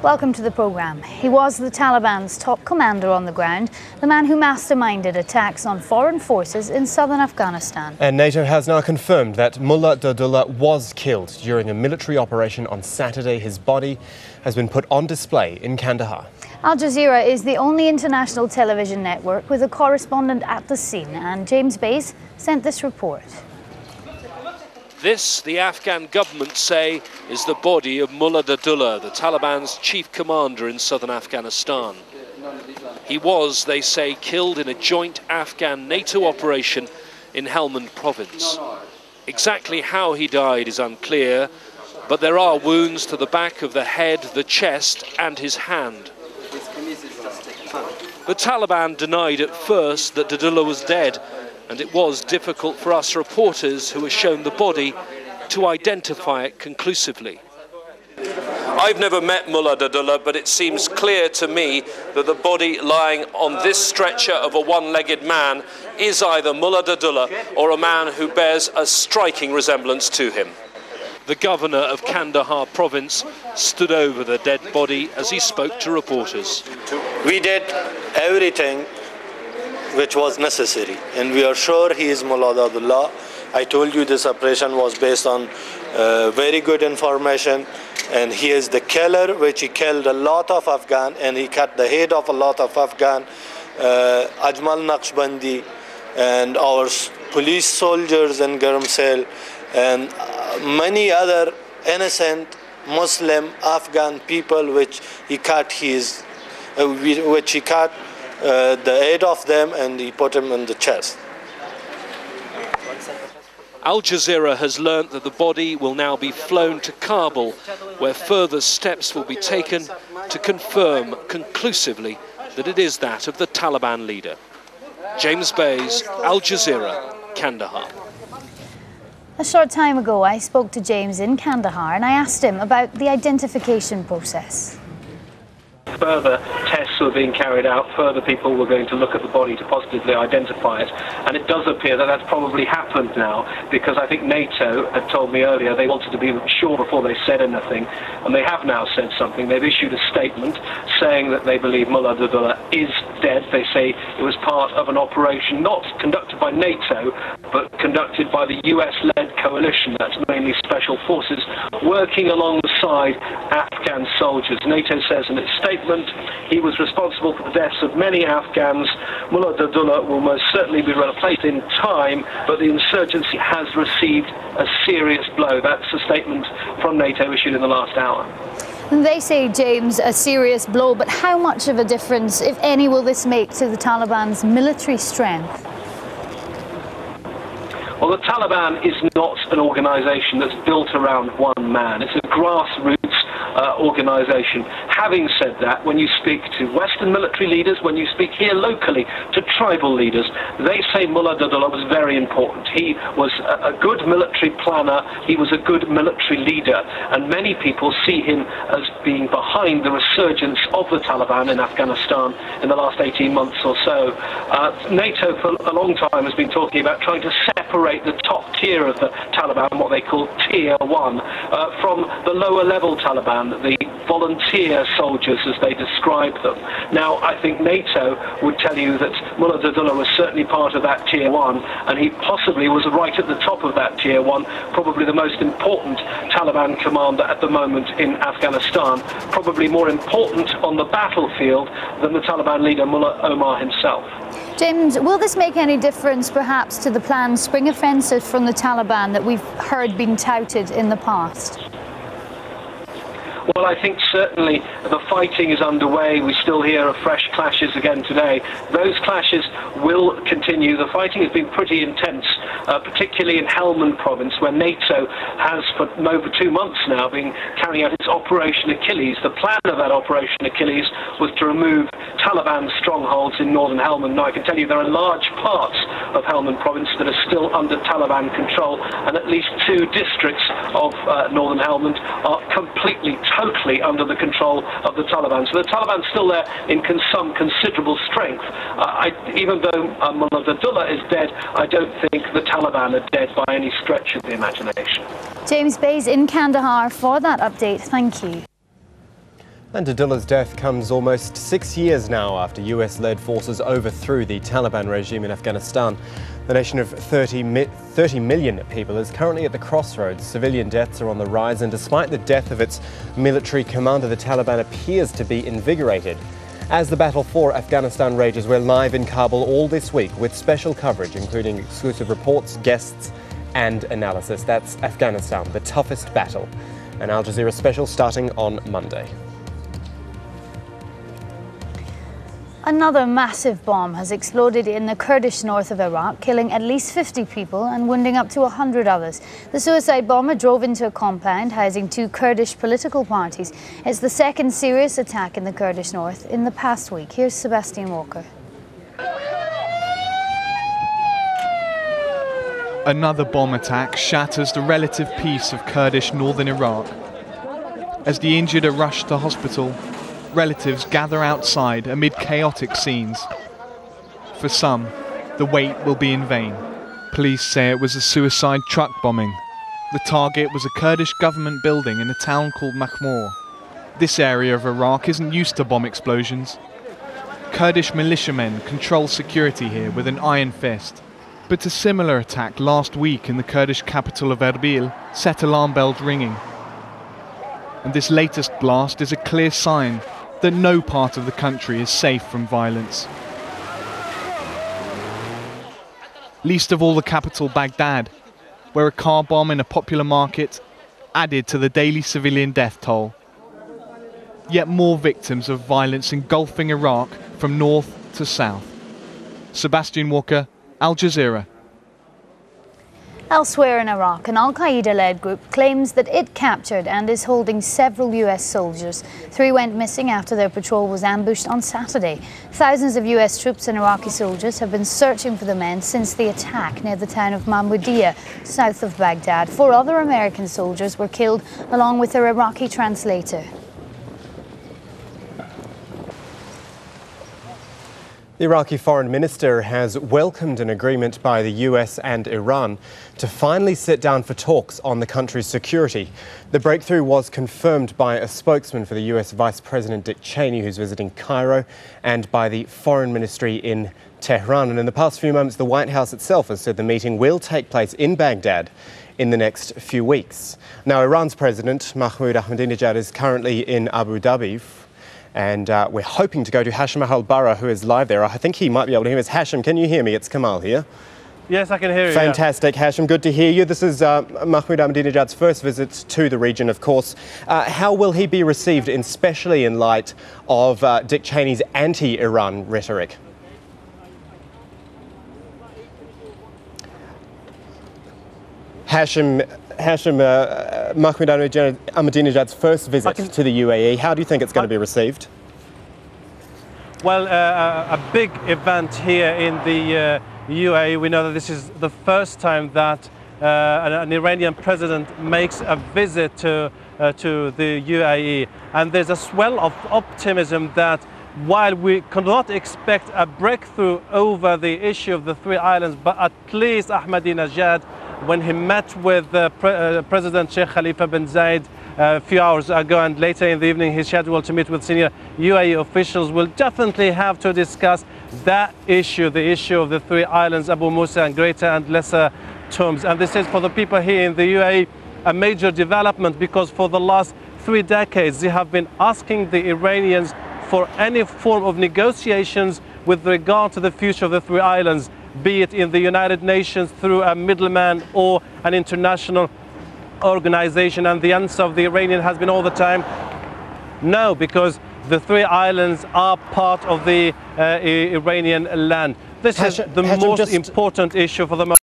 Welcome to the programme. He was the Taliban's top commander on the ground, the man who masterminded attacks on foreign forces in southern Afghanistan. And NATO has now confirmed that Mullah Dadullah was killed during a military operation on Saturday. His body has been put on display in Kandahar. Al-Jazeera is the only international television network with a correspondent at the scene, and James Bays sent this report. This, the Afghan government say, is the body of Mullah Dadullah, the Taliban's chief commander in southern Afghanistan. He was, they say, killed in a joint Afghan-NATO operation in Helmand province. Exactly how he died is unclear, but there are wounds to the back of the head, the chest and his hand. The Taliban denied at first that Dadullah was dead, and it was difficult for us reporters who were shown the body to identify it conclusively. I've never met Mullah Dadullah, but it seems clear to me that the body lying on this stretcher of a one-legged man is either Mullah Dadullah or a man who bears a striking resemblance to him. The governor of Kandahar province stood over the dead body as he spoke to reporters. We did everything which was necessary, and we are sure he is Mullah Dadullah. I told you this operation was based on very good information, and he is the killer which he killed a lot of Afghan, and he cut the head of a lot of Afghan, Ajmal Naqshbandi, and our police soldiers in Garamsel, and many other innocent Muslim Afghan people which he cut the head of them, and he put him in the chest. Al Jazeera has learnt that the body will now be flown to Kabul, where further steps will be taken to confirm conclusively that it is that of the Taliban leader. James Bays, Al Jazeera, Kandahar. A short time ago, I spoke to James in Kandahar and I asked him about the identification process. Further tests were being carried out, further people were going to look at the body to positively identify it, and it does appear that that's probably happened now, because I think NATO had told me earlier they wanted to be sure before they said anything, and they have now said something. They've issued a statement saying that they believe Mullah Dadullah is dead. They say it was part of an operation not conducted by NATO, but conducted by the US-led coalition, that's mainly special forces, working alongside Afghan soldiers. NATO says in its statement he was responsible for the deaths of many Afghans. Mullah Dadullah will most certainly be replaced in time, but the insurgency has received a serious blow. That's a statement from NATO issued in the last hour. They say, James, a serious blow, but how much of a difference, if any, will this make to the Taliban's military strength? Well, the Taliban is not an organisation that's built around one man. It's a grassroots organisation. Having said that, when you speak to Western military leaders, when you speak here locally to tribal leaders, they say Mullah Dadullah was very important. He was a good military planner, he was a good military leader, and many people see him as being behind the resurgence of the Taliban in Afghanistan in the last 18 months or so. NATO for a long time has been talking about trying to separate the top tier of the Taliban, what they call Tier 1, from the lower level Taliban, the volunteer soldiers as they describe them. Now, I think NATO would tell you that Mullah Dadullah was certainly part of that Tier 1, and he possibly was right at the top of that Tier 1, probably the most important Taliban commander at the moment in Afghanistan, probably more important on the battlefield than the Taliban leader Mullah Omar himself. James, will this make any difference perhaps to the planned spring offensive from the Taliban that we've heard being touted in the past? Well, I think certainly the fighting is underway. We still hear of fresh clashes again today. Those clashes will continue. The fighting has been pretty intense, particularly in Helmand province, where NATO has for over 2 months now been carrying out its Operation Achilles. The plan of that Operation Achilles was to remove Taliban strongholds in northern Helmand. Now, I can tell you there are large parts of Helmand province that are still under Taliban control, and at least 2 districts of northern Helmand are completely, totally under the control of the Taliban. So the Taliban's still there in some considerable strength. Even though Mullah Dadullah is dead, I don't think the Taliban are dead by any stretch of the imagination. James Bays in Kandahar for that update. Thank you. And Dadullah's death comes almost 6 years now after US-led forces overthrew the Taliban regime in Afghanistan. The nation of 30 million people is currently at the crossroads. Civilian deaths are on the rise, and despite the death of its military commander, the Taliban appears to be invigorated. As the battle for Afghanistan rages, we're live in Kabul all this week with special coverage, including exclusive reports, guests and analysis. That's Afghanistan, the toughest battle. An Al Jazeera special starting on Monday. Another massive bomb has exploded in the Kurdish north of Iraq, killing at least 50 people and wounding up to 100 others. The suicide bomber drove into a compound housing 2 Kurdish political parties. It's the second serious attack in the Kurdish north in the past week. Here's Sebastian Walker. Another bomb attack shatters the relative peace of Kurdish northern Iraq. As the injured are rushed to hospital, relatives gather outside amid chaotic scenes. For some, the wait will be in vain. Police say it was a suicide truck bombing. The target was a Kurdish government building in a town called Makhmour. This area of Iraq isn't used to bomb explosions. Kurdish militiamen control security here with an iron fist. But a similar attack last week in the Kurdish capital of Erbil set alarm bells ringing. And this latest blast is a clear sign that no part of the country is safe from violence. Least of all the capital Baghdad, where a car bomb in a popular market added to the daily civilian death toll. Yet more victims of violence engulfing Iraq from north to south. Sebastian Walker, Al Jazeera. Elsewhere in Iraq, an Al-Qaeda-led group claims that it captured and is holding several US soldiers. 3 went missing after their patrol was ambushed on Saturday. Thousands of US troops and Iraqi soldiers have been searching for the men since the attack near the town of Mahmoudiya, south of Baghdad. 4 other American soldiers were killed along with their Iraqi translator. The Iraqi foreign minister has welcomed an agreement by the US and Iran to finally sit down for talks on the country's security. The breakthrough was confirmed by a spokesman for the US Vice President Dick Cheney, who's visiting Cairo, and by the foreign ministry in Tehran. And in the past few moments, the White House itself has said the meeting will take place in Baghdad in the next few weeks. Now, Iran's President Mahmoud Ahmadinejad is currently in Abu Dhabi. And we're hoping to go to Hashim Al-Bara, who is live there. I think he might be able to hear us. Hashim, can you hear me? It's Kamal here. Yes, I can hear you. Fantastic, yeah. Hashim, good to hear you. This is Mahmoud Ahmadinejad's first visit to the region, of course. How will he be received, especially in light of Dick Cheney's anti-Iran rhetoric? Hashim, Mahmoud Ahmadinejad's first visit to the UAE, how do you think it's going to be received? Well, a big event here in the UAE. We know that this is the first time that an Iranian president makes a visit to the UAE. And there's a swell of optimism that while we cannot expect a breakthrough over the issue of the 3 islands, but at least Ahmadinejad, when he met with President Sheikh Khalifa bin Zayed a few hours ago, and later in the evening he's scheduled to meet with senior UAE officials, will definitely have to discuss that issue, the issue of the 3 islands, Abu Musa and Greater and Lesser Tombs. And this is, for the people here in the UAE, a major development, because for the last 3 decades they have been asking the Iranians for any form of negotiations with regard to the future of the 3 islands, be it in the United Nations through a middleman or an international organization. And the answer of the Iranian has been all the time no, because the 3 islands are part of the Iranian land. This is the most important issue for the moment.